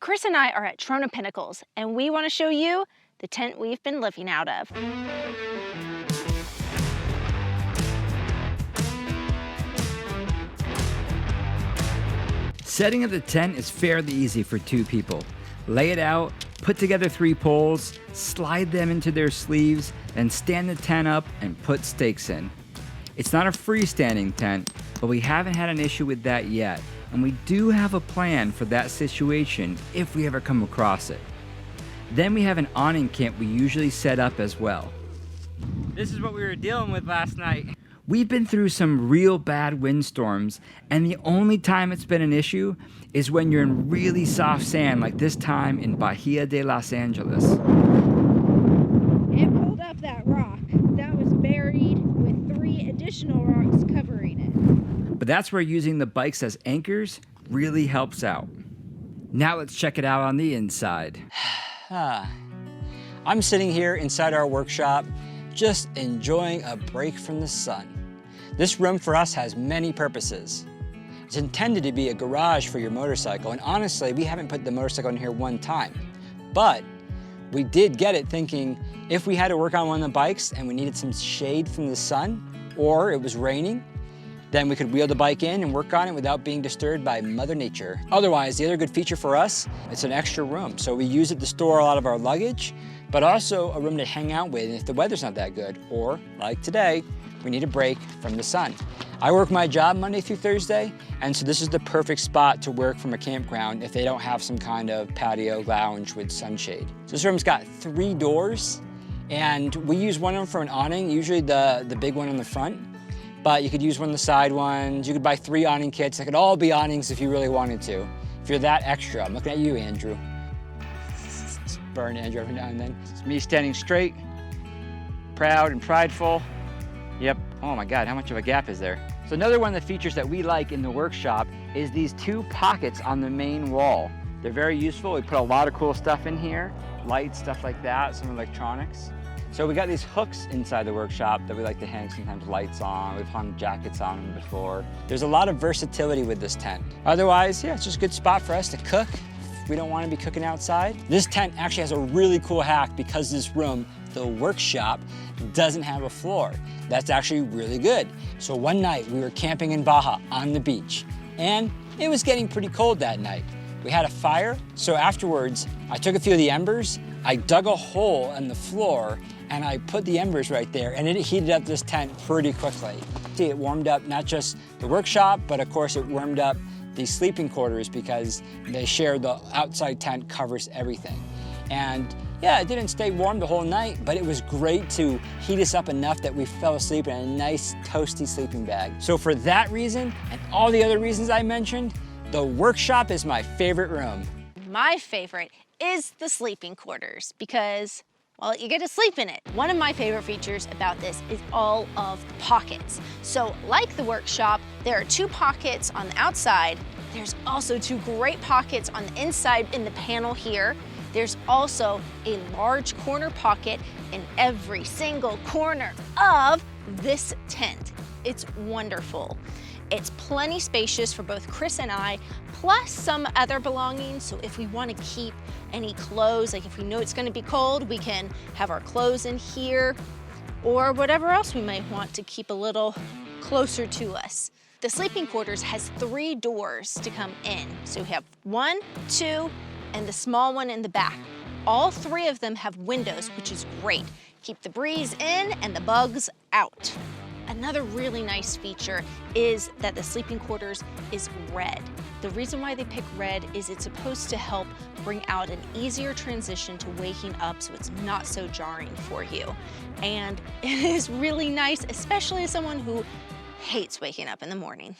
Chris and I are at Trona Pinnacles, and we want to show you the tent we've been living out of. Setting up the tent is fairly easy for two people. Lay it out, put together 3 poles, slide them into their sleeves, then stand the tent up and put stakes in. It's not a freestanding tent, but we haven't had an issue with that yet, and we do have a plan for that situation if we ever come across it. Then we have an awning camp we usually set up as well. This is what we were dealing with last night. We've been through some real bad windstorms, and the only time it's been an issue is when you're in really soft sand, like this time in Bahia de Los Angeles. It pulled up that rock that was buried with 3 additional rocks covering it. But that's where using the bikes as anchors really helps out. Now let's check it out on the inside. I'm sitting here inside our workshop, just enjoying a break from the sun. This room for us has many purposes. It's intended to be a garage for your motorcycle, and honestly, we haven't put the motorcycle in here one time. But we did get it thinking if we had to work on one of the bikes and we needed some shade from the sun, or it was raining, then we could wheel the bike in and work on it without being disturbed by Mother Nature. Otherwise, the other good feature for us, it's an extra room. So we use it to store a lot of our luggage, but also a room to hang out with if the weather's not that good, or like today, we need a break from the sun. I work my job Monday through Thursday, and so this is the perfect spot to work from a campground if they don't have some kind of patio lounge with sunshade. So this room's got 3 doors, and we use one of them for an awning, usually the big one on the front, but you could use one of the side ones. You could buy 3 awning kits. They could all be awnings if you really wanted to. If you're that extra, I'm looking at you, Andrew. Burn Andrew every now and then. It's me standing straight, proud and prideful. Yep, oh my God, how much of a gap is there? So another one of the features that we like in the workshop is these 2 pockets on the main wall. They're very useful. We put a lot of cool stuff in here, lights, stuff like that, some electronics. So we got these hooks inside the workshop that we like to hang sometimes lights on. We've hung jackets on them before. There's a lot of versatility with this tent. Otherwise, yeah, it's just a good spot for us to cook. We don't want to be cooking outside. This tent actually has a really cool hack because this room, the workshop, doesn't have a floor. That's actually really good. So one night we were camping in Baja on the beach, and it was getting pretty cold that night. We had a fire, so afterwards I took a few of the embers, I dug a hole in the floor, and I put the embers right there, and it heated up this tent pretty quickly. See, it warmed up not just the workshop, but of course it warmed up the sleeping quarters because they share the outside tent covers everything. And yeah, it didn't stay warm the whole night, but it was great to heat us up enough that we fell asleep in a nice toasty sleeping bag. So for that reason, and all the other reasons I mentioned, the workshop is my favorite room. My favorite is the sleeping quarters because, well, you get to sleep in it. One of my favorite features about this is all of the pockets. So like the workshop, there are 2 pockets on the outside. There's also 2 great pockets on the inside in the panel here. There's also a large corner pocket in every single corner of this tent. It's wonderful. It's plenty spacious for both Chris and I, plus some other belongings. So if we want to keep any clothes, like if we know it's going to be cold, we can have our clothes in here, or whatever else we might want to keep a little closer to us. The sleeping quarters has 3 doors to come in. So we have 1, 2, and the small one in the back. All 3 of them have windows, which is great. Keep the breeze in and the bugs out. Another really nice feature is that the sleeping quarters is red. The reason why they pick red is it's supposed to help bring out an easier transition to waking up so it's not so jarring for you. And it is really nice, especially as someone who hates waking up in the morning.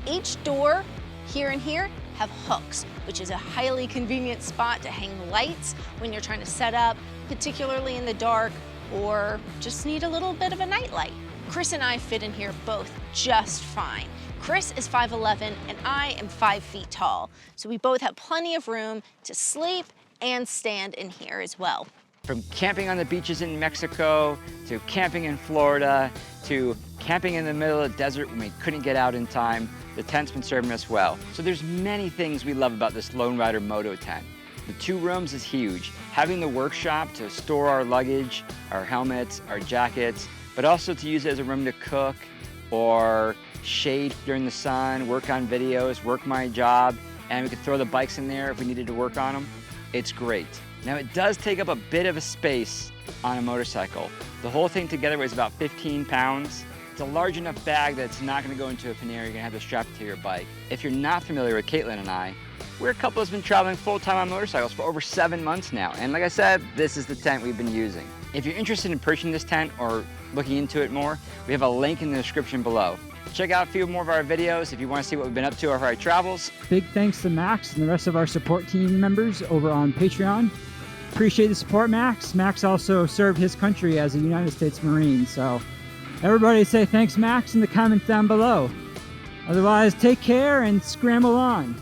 Each door here and here have hooks, which is a highly convenient spot to hang lights when you're trying to set up, particularly in the dark, or just need a little bit of a nightlight. Chris and I fit in here both just fine. Chris is 5'11" and I am 5 feet tall, so we both have plenty of room to sleep and stand in here as well. From camping on the beaches in Mexico, to camping in Florida, to camping in the middle of the desert when we couldn't get out in time, the tent's been serving us well. So there's many things we love about this Lone Rider MotoTent. The 2 rooms is huge. Having the workshop to store our luggage, our helmets, our jackets, but also to use it as a room to cook or shade during the sun, work on videos, work my job, and we could throw the bikes in there if we needed to work on them. It's great. Now it does take up a bit of a space on a motorcycle. The whole thing together weighs about 15 pounds. It's a large enough bag that it's not gonna go into a pannier. You're gonna have to strap it to your bike. If you're not familiar with Caitlin and I, we're a couple that's been traveling full-time on motorcycles for over 7 months now. And like I said, this is the tent we've been using. If you're interested in purchasing this tent or looking into it more, we have a link in the description below. Check out a few more of our videos if you want to see what we've been up to over our travels. Big thanks to Max and the rest of our support team members over on Patreon. Appreciate the support, Max. Max also served his country as a United States Marine, so everybody say thanks, Max, in the comments down below. Otherwise, take care and scramble on.